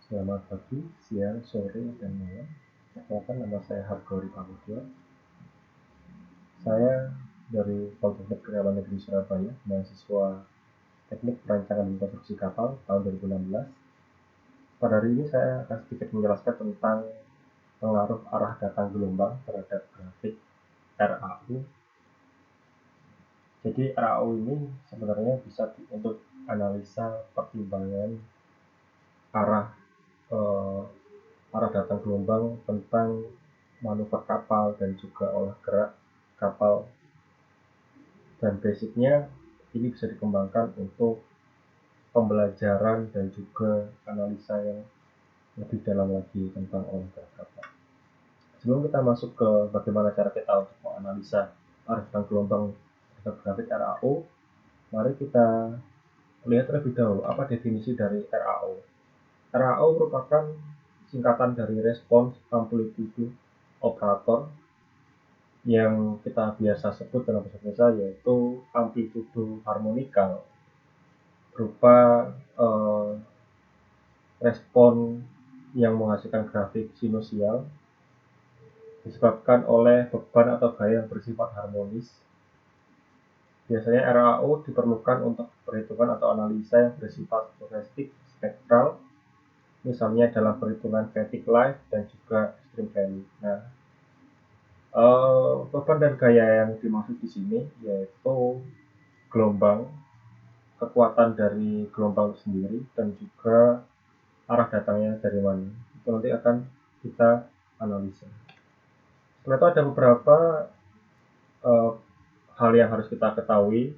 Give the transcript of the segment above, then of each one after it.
Selamat pagi, siang, sore, dan malam. Perkenalkan, nama saya Hargori Pamudya. Saya dari Politeknik Pegawai Negeri Surabaya, mahasiswa Teknik Perancangan dan Konstruksi Kapal tahun 2016. Pada hari ini saya akan sedikit menjelaskan tentang pengaruh arah datang gelombang terhadap grafik RAU. Jadi RAU ini sebenarnya bisa untuk analisa pertimbangan arah eh, arah datang gelombang tentang manuver kapal dan juga olah gerak kapal, dan basicnya ini bisa dikembangkan untuk pembelajaran dan juga analisa yang lebih dalam lagi tentang olah gerak kapal. Sebelum kita masuk ke bagaimana cara kita untuk menganalisa arah datang gelombang terhadap grafik RAO, mari kita lihat terlebih dahulu apa definisi dari RAO. RAO merupakan singkatan dari Response Amplitude Operator, yang kita biasa sebut dalam bahasa Indonesia yaitu amplitudo harmonikal, berupa respon yang menghasilkan grafik sinusial disebabkan oleh beban atau gaya yang bersifat harmonis. Biasanya RAO diperlukan untuk perhitungan atau analisa yang bersifat stokastik spektral, misalnya dalam perhitungan fatigue life dan juga extreme value. Nah, beban dan gaya yang dimaksud di sini yaitu gelombang, kekuatan dari gelombang sendiri, dan juga arah datangnya dari mana. Itu nanti akan kita analisa. Setelah itu ada beberapa hal yang harus kita ketahui,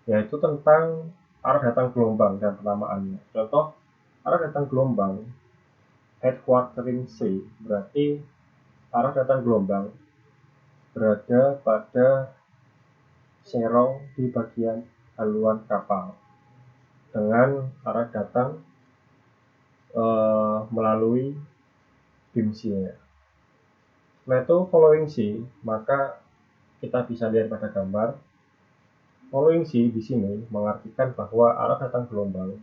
yaitu tentang arah datang gelombang dan penamaannya. Contoh, arah datang gelombang headwatering C berarti arah datang gelombang berada pada serong di bagian haluan kapal dengan arah datang melalui beam C-nya. Setelah itu following C, maka kita bisa lihat pada gambar. Following C di sini mengartikan bahwa arah datang gelombang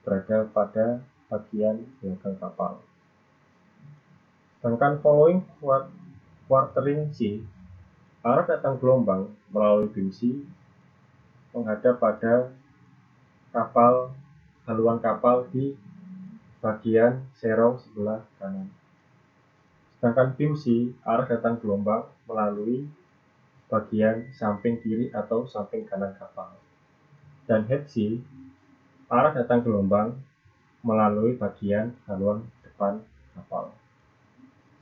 berada pada bagian belakang kapal. Sedangkan following quartering C, arah datang gelombang melalui beam C menghadap pada kapal, haluan kapal di bagian serong sebelah kanan. Sedangkan beam C, arah datang gelombang melalui bagian samping kiri atau samping kanan kapal. Dan head C, arah datang gelombang melalui bagian haluan depan kapal.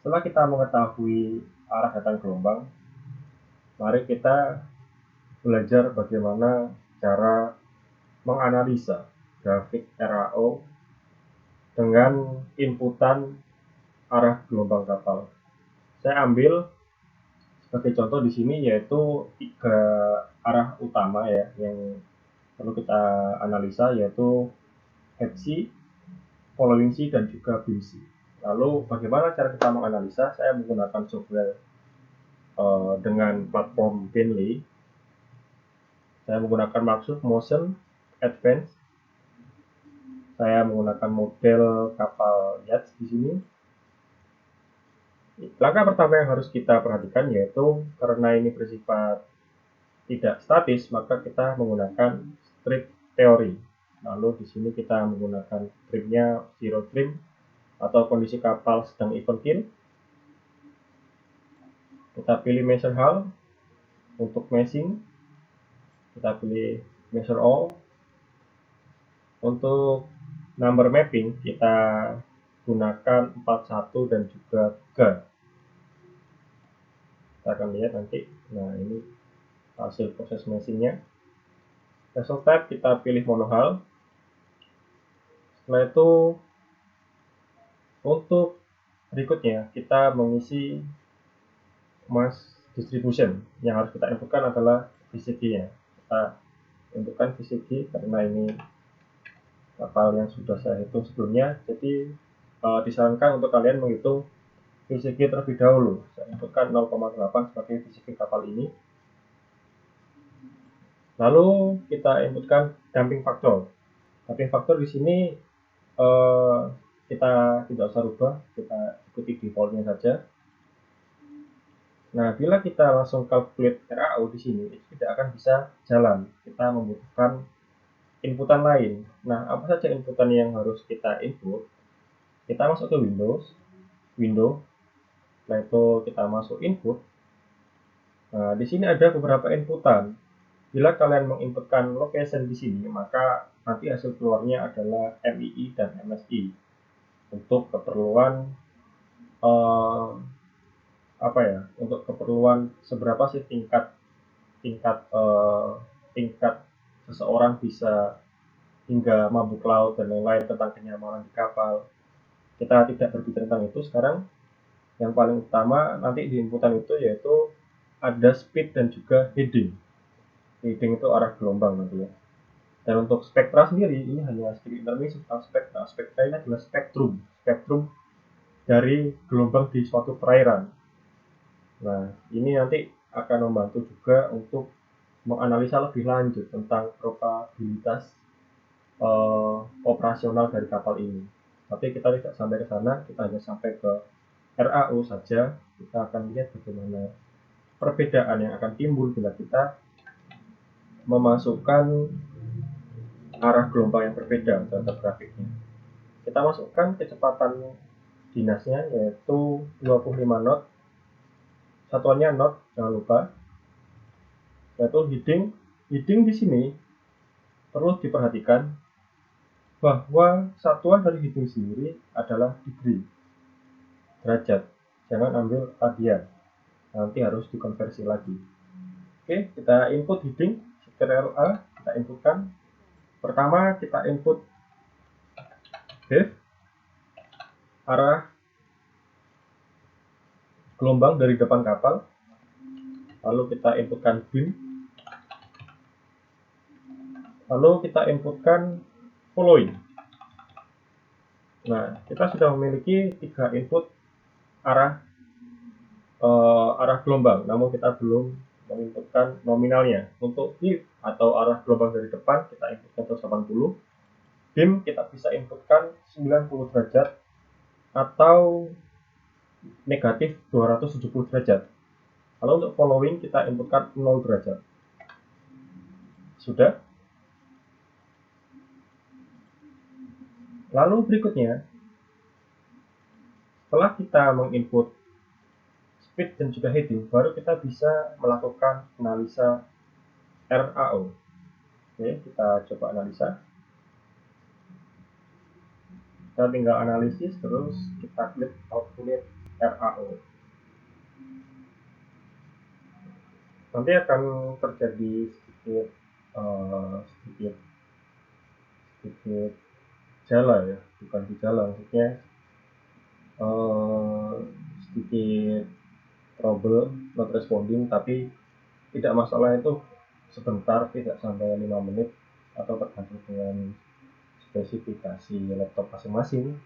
Setelah kita mengetahui arah datang gelombang, mari kita belajar bagaimana cara menganalisa grafik RAO dengan inputan arah gelombang kapal. Saya ambil sebagai contoh di sini yaitu 3 arah utama ya yang perlu kita analisa, yaitu head C, following C, dan juga beam C. Lalu bagaimana cara kita menganalisa? Saya menggunakan software dengan platform Bentley. Saya menggunakan Microsoft Motion Advance. Saya menggunakan model kapal yacht di sini. Langkah pertama yang harus kita perhatikan yaitu karena ini bersifat tidak statis, maka kita menggunakan strip teori. Lalu di sini kita menggunakan trimnya zero trim atau kondisi kapal sedang even keel. Kita pilih measure hull untuk meshing. Kita pilih measure all. Untuk number mapping kita gunakan 41 dan juga 3. Kita akan lihat nanti. Nah, ini hasil proses meshingnya. Vessel type kita pilih monohull. Setelah itu untuk berikutnya kita mengisi mass distribution. Yang harus kita inputkan adalah VCG-nya. Kita inputkan VCG karena ini kapal yang sudah saya hitung sebelumnya, jadi disarankan untuk kalian menghitung VCG terlebih dahulu. Saya inputkan 0,8 sebagai VCG kapal ini. Lalu kita inputkan damping faktor. Damping faktor di sini kita tidak usah rubah, kita ikuti defaultnya saja. Nah, bila kita langsung calculate RAO di sini, itu tidak akan bisa jalan. Kita membutuhkan inputan lain. Nah, apa saja inputan yang harus kita input? Kita masuk ke Window, setelah itu kita masuk input. Nah, di sini ada beberapa inputan. Bila kalian menginputkan location di sini, maka nanti hasil keluarnya adalah MII dan MSI untuk keperluan untuk keperluan seberapa sih tingkat tingkat seseorang bisa hingga mabuk laut dan lain-lain tentang kenyamanan di kapal. Kita tidak berbicara tentang itu sekarang. Yang paling utama nanti di inputan itu yaitu ada speed dan juga heading. Heading itu arah gelombang nanti ya. Dan untuk spektra sendiri ini hanya sedikit informasi tentang spektra. Spektra ini adalah spektrum dari gelombang di suatu perairan. Nah, ini nanti akan membantu juga untuk menganalisa lebih lanjut tentang probabilitas operasional dari kapal ini. Tapi kita tidak sampai ke sana, kita hanya sampai ke RAO saja. Kita akan lihat bagaimana perbedaan yang akan timbul bila kita memasukkan arah gelombang yang berbeda terhadap grafiknya. Kita masukkan kecepatan dinasnya yaitu 25 knot. Satuannya knot, jangan lupa. Yaitu heading di sini perlu diperhatikan bahwa satuan dari heading sendiri adalah degree, derajat. Jangan ambil radian, nanti harus dikonversi lagi. Oke, kita input heading CTRL-A, kita inputkan. Pertama kita input wave, arah gelombang dari depan kapal. Lalu kita inputkan beam. Lalu kita inputkan following. Nah, kita sudah memiliki 3 input arah gelombang, namun kita belum menginputkan nominalnya. Untuk div atau arah gelombang dari depan kita inputkan 180. Beam kita bisa inputkan 90 derajat atau negatif 270 derajat. Lalu untuk following kita inputkan 0 derajat. Sudah. Lalu berikutnya, setelah kita menginput speed dan juga heading, baru kita bisa melakukan analisa RAO. Oke, kita coba analisa. Kita tinggal analisis, terus kita klik calculate RAO. Nanti akan terjadi sedikit jala ya, bukan gejala, maksudnya sedikit trouble not responding, tapi tidak masalah, itu sebentar, tidak sampai 5 menit atau tergantung dengan spesifikasi laptop masing-masing.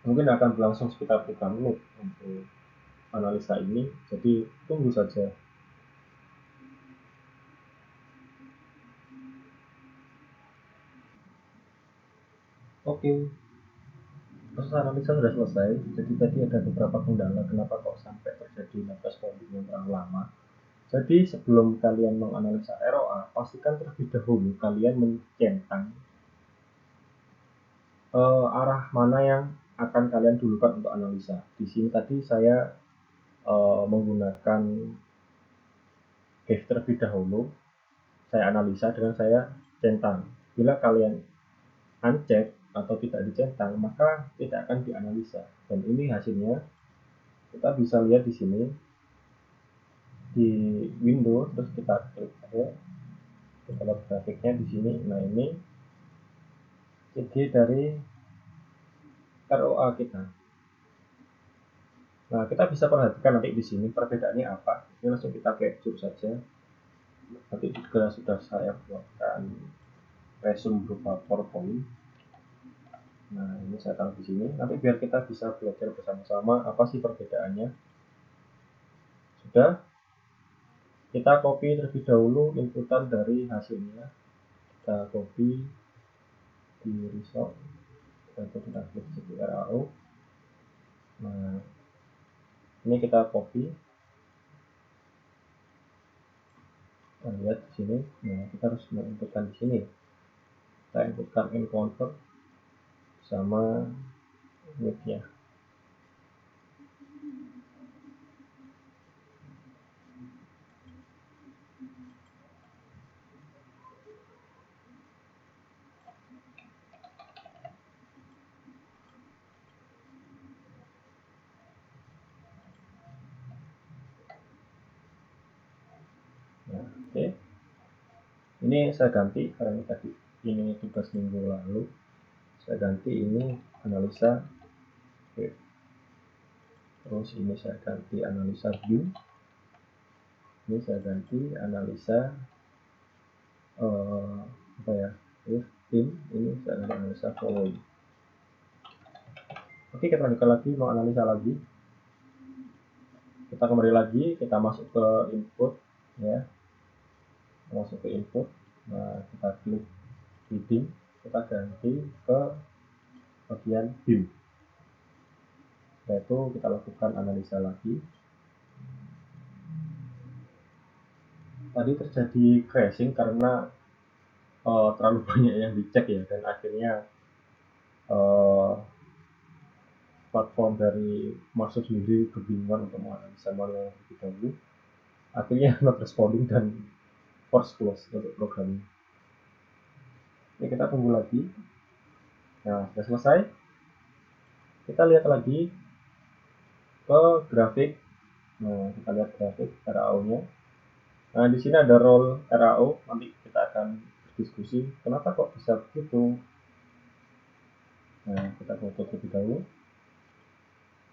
Mungkin akan berlangsung sekitar 3 menit untuk analisa ini, jadi tunggu saja. Oke, proses analisa sudah selesai. Jadi tadi ada beberapa kendala kenapa kok sampai terjadi not responding yang terlalu lama. Jadi sebelum kalian menganalisa ROA, pastikan terlebih dahulu kalian mencentang arah mana yang akan kalian dulukan untuk analisa. Di sini tadi saya menggunakan wave terlebih dahulu. Saya analisa dengan saya centang. Bila kalian uncheck atau tidak dicentang, maka tidak akan dianalisa. Dan ini hasilnya kita bisa lihat di sini di window, terus kita klik aja, kita lihat grafiknya di sini. Nah, ini CD dari ROA kita. Nah, kita bisa perhatikan nanti di sini perbedaannya apa. Ini langsung kita capture saja. Nanti juga sudah saya buatkan resume berupa PowerPoint. Nah, ini saya taruh di sini. Nanti biar kita bisa belajar bersama-sama apa sih perbedaannya. Sudah. Kita copy terlebih dahulu inputan dari hasilnya. Kita copy di result. Itu kita klik di situ RAO. Nah, ini kita copy, kita lihat di sini. Nah, kita harus menginputkan di sini. Kita inputkan encounter sama media. Nah, oke. Ini saya ganti karena tadi ini tugas minggu lalu. Saya ganti ini analisa. Oke. Terus ini saya ganti analisa view. Ini saya ganti analisa apa ya? If in ini saya ganti analisa following. Oke, kita lanjutkan lagi, mau analisa lagi. Kita kembali lagi, kita masuk ke input ya. Masuk ke input. Nah, kita klik heading, kita ganti ke bagian view. Setelah itu kita lakukan analisa lagi. Tadi terjadi crashing karena terlalu banyak yang dicek ya, dan akhirnya platform dari Microsoft sendiri kebingungan untuk menganalisa mana yang lebih dahulu. Akhirnya not responding dan force close untuk program ini. Ini kita tunggu lagi. Nah, sudah selesai. Kita lihat lagi ke grafik. Nah, kita lihat grafik RAO-nya. Nah, di sini ada role RAO. Nanti kita akan berdiskusi kenapa kok bisa begitu. Nah, kita foto terlebih dahulu.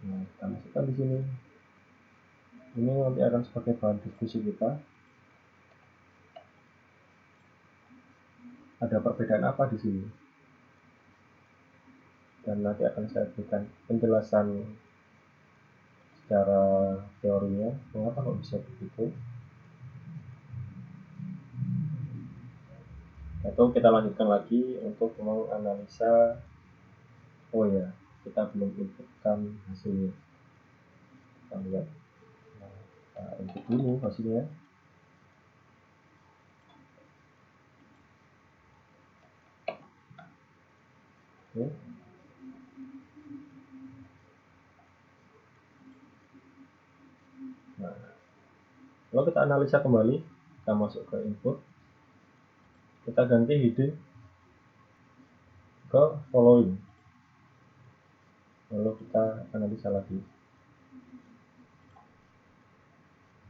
Nah, kita masukkan di sini. Ini nanti akan sebagai bahan diskusi kita. Ada perbedaan apa di sini? Dan nanti akan saya berikan penjelasan secara teorinya mengapa kok bisa begitu. Atau kita lanjutkan lagi untuk menganalisa. Oh ya, kita belum inputkan hasilnya. Kita lihat. Nah, kita input dulu hasilnya. Oke. Nah, kalau kita analisa kembali, kita masuk ke input, kita ganti heading ke following, lalu kita analisa lagi.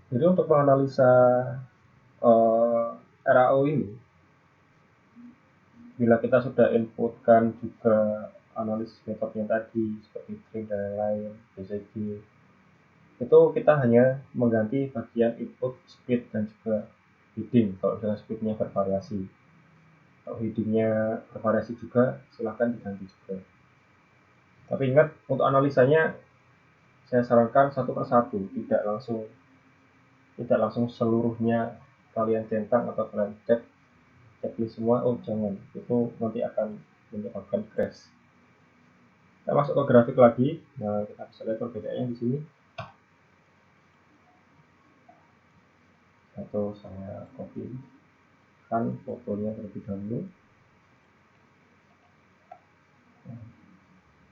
Jadi untuk menganalisa RAO ini, bila kita sudah inputkan juga analisis metodenya tadi seperti string dan lain-lain, BCG, itu kita hanya mengganti bagian input speed dan juga heading. Kalau misalnya speednya bervariasi, kalau headingnya bervariasi juga, silahkan diganti juga. Tapi ingat, untuk analisanya saya sarankan satu persatu, tidak langsung seluruhnya kalian centang atau kalian checklist semua. Oh jangan, itu nanti akan menyebabkan crash. Kita masuk ke grafik lagi. Nah, kita bisa lihat perbedaannya di sini. Atau saya copy kan fotonya terlebih dahulu.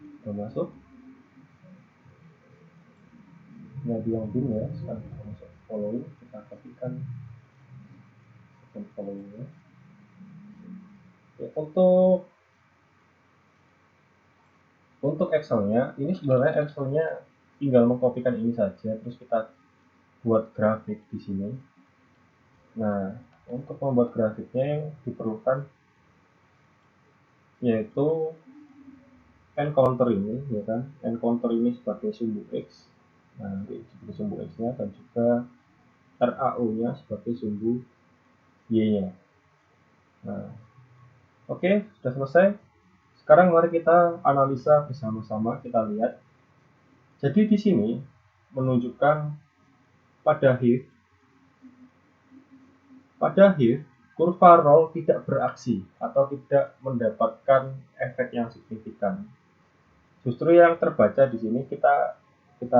Kita masuk. Nah, di yang bin ya, sekarang kita masuk following, kita copykan followingnya. Ya, untuk Excel-nya, ini sebenarnya Excel-nya tinggal mengkopikan ini saja, terus kita buat grafik di sini. Nah, untuk membuat grafiknya yang diperlukan yaitu encounter ini, ya kan? Encounter ini sebagai sumbu X, nah sebagai sumbu X-nya, dan juga RAO-nya sebagai sumbu Y-nya. Nah, oke, sudah selesai. Sekarang mari kita analisa bersama-sama, kita lihat. Jadi di sini menunjukkan pada here kurva roll tidak beraksi atau tidak mendapatkan efek yang signifikan. Justru yang terbaca di sini kita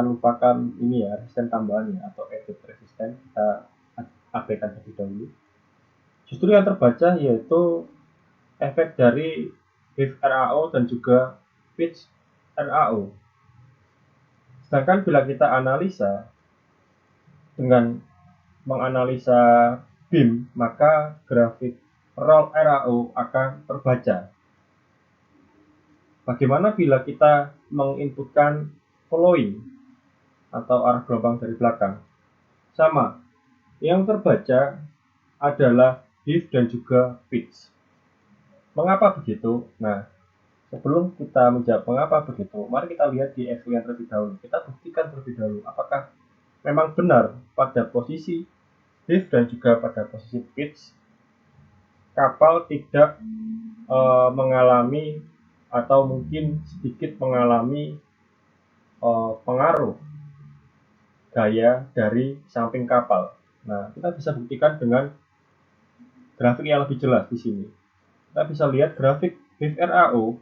lupakan ini ya, resisten tambahannya atau added resisten, kita abaikan terlebih dahulu. Justru yang terbaca yaitu efek dari HIF RAO dan juga pitch RAO. Sedangkan bila kita analisa dengan menganalisa BIM, maka grafik roll RAO akan terbaca. Bagaimana bila kita menginputkan following atau arah gelombang dari belakang? Sama, yang terbaca adalah HIF dan juga pitch. Mengapa begitu? Nah, sebelum kita menjawab mengapa begitu, mari kita lihat di FUN terlebih dahulu. Kita buktikan terlebih dahulu apakah memang benar pada posisi HIF dan juga pada posisi pitch kapal tidak mengalami atau mungkin sedikit mengalami pengaruh gaya dari samping kapal. Nah, kita bisa buktikan dengan grafik yang lebih jelas di sini. Kita bisa lihat grafik HIF RAO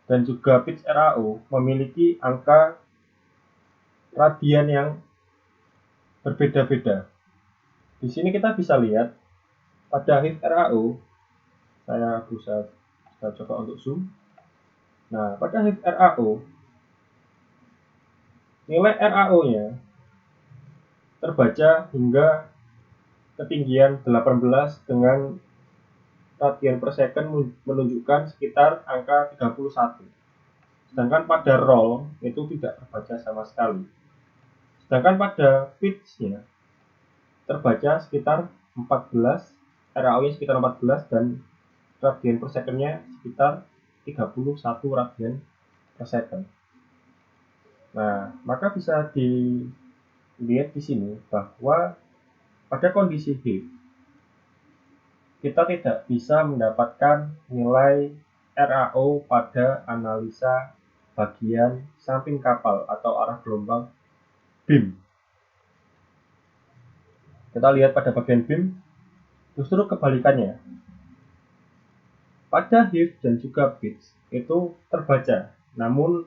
dan juga pitch RAO memiliki angka radian yang berbeda-beda. Di sini kita bisa lihat pada HIF RAO, saya coba untuk zoom. Nah, pada HIF RAO, nilai RAO-nya terbaca hingga ketinggian 18 dengan radian per second menunjukkan sekitar angka 31. Sedangkan pada roll itu tidak terbaca sama sekali. Sedangkan pada pitch-nya terbaca sekitar 14, RAO-nya sekitar 14 dan radian per second-nya sekitar 31 radian per second. Nah, maka bisa dilihat di sini bahwa pada kondisi HIF kita tidak bisa mendapatkan nilai RAO pada analisa bagian samping kapal atau arah gelombang BIM. Kita lihat pada bagian BIM, justru kebalikannya. Pada HIF dan juga pitch itu terbaca, namun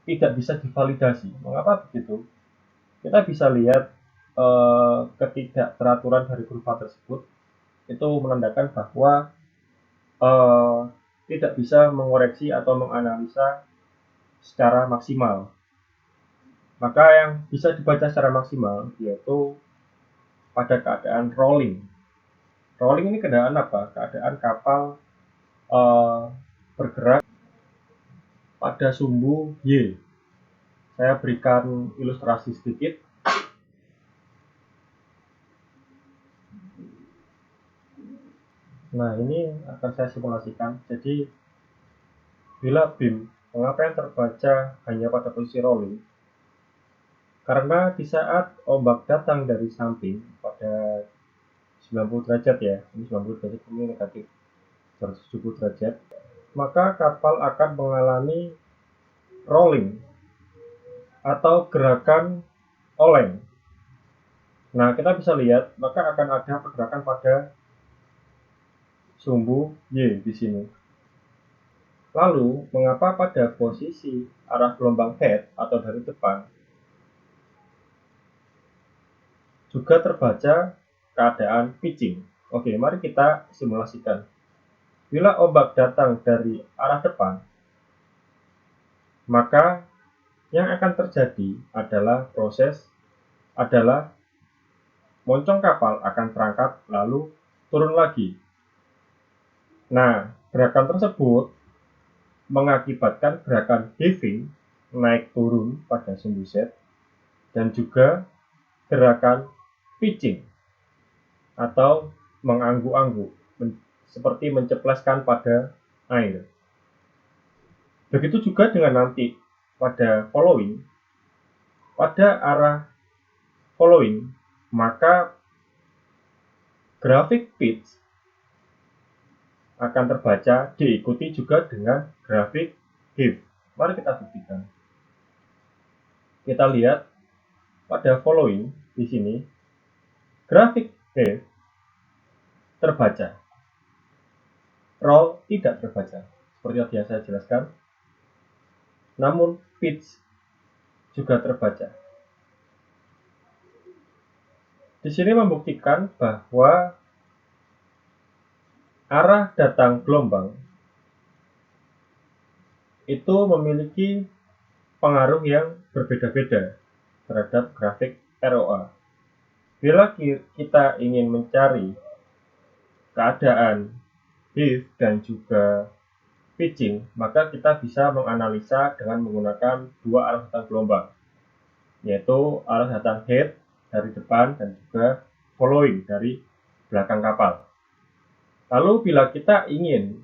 tidak bisa divalidasi. Mengapa begitu? Kita bisa lihat ketidakteraturan dari kurva tersebut itu menandakan bahwa tidak bisa mengoreksi atau menganalisa secara maksimal. Maka yang bisa dibaca secara maksimal yaitu pada keadaan rolling. Rolling ini keadaan apa? Keadaan kapal bergerak pada sumbu Y. Saya berikan ilustrasi sedikit. Nah, ini akan saya simulasikan. Jadi, bila BIM, mengapa yang terbaca hanya pada posisi rolling? Karena di saat ombak datang dari samping pada 90 derajat ya, ini 90 derajat, ini negatif 170 derajat, maka kapal akan mengalami rolling atau gerakan oleng. Nah, kita bisa lihat, maka akan ada pergerakan pada sumbu Y di sini. Lalu, mengapa pada posisi arah gelombang head atau dari depan juga terbaca keadaan pitching? Oke, mari kita simulasikan. Bila ombak datang dari arah depan, maka yang akan terjadi adalah moncong kapal akan terangkat lalu turun lagi. Nah, gerakan tersebut mengakibatkan gerakan heaving naik turun pada sumbu Z dan juga gerakan pitching atau mengangguk-angguk seperti mencepleskan pada air. Begitu juga dengan nanti pada following, pada arah following, maka grafik pitch akan terbaca diikuti juga dengan grafik HIF. Mari kita buktikan. Kita lihat pada following di sini, grafik HIF terbaca. Roll tidak terbaca, seperti yang biasa saya jelaskan. Namun pitch juga terbaca. Di sini membuktikan bahwa arah datang gelombang itu memiliki pengaruh yang berbeda-beda terhadap grafik ROA. Bila kita ingin mencari keadaan wave dan juga pitching, maka kita bisa menganalisa dengan menggunakan dua arah datang gelombang, yaitu arah datang head dari depan dan juga following dari belakang kapal. Lalu bila kita ingin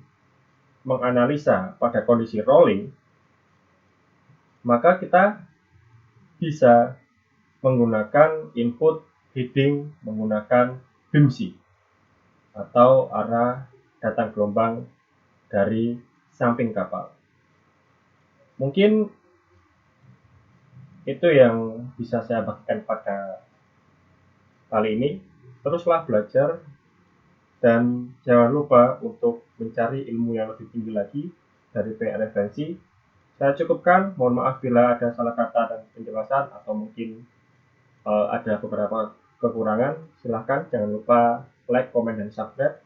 menganalisa pada kondisi rolling, maka kita bisa menggunakan input heading menggunakan BIMSI atau arah datang gelombang dari samping kapal. Mungkin itu yang bisa saya bagikan pada kali ini. Teruslah belajar dan jangan lupa untuk mencari ilmu yang lebih tinggi lagi dari PR Referensi. Saya cukupkan, mohon maaf bila ada salah kata dan penjelasan atau mungkin ada beberapa kekurangan. Silahkan jangan lupa like, komen, dan subscribe.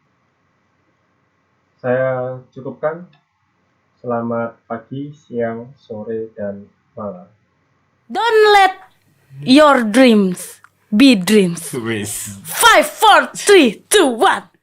Saya cukupkan. Selamat pagi, siang, sore, dan malam. Don't let your dreams be dreams. 5, 4, 3, 2, 1.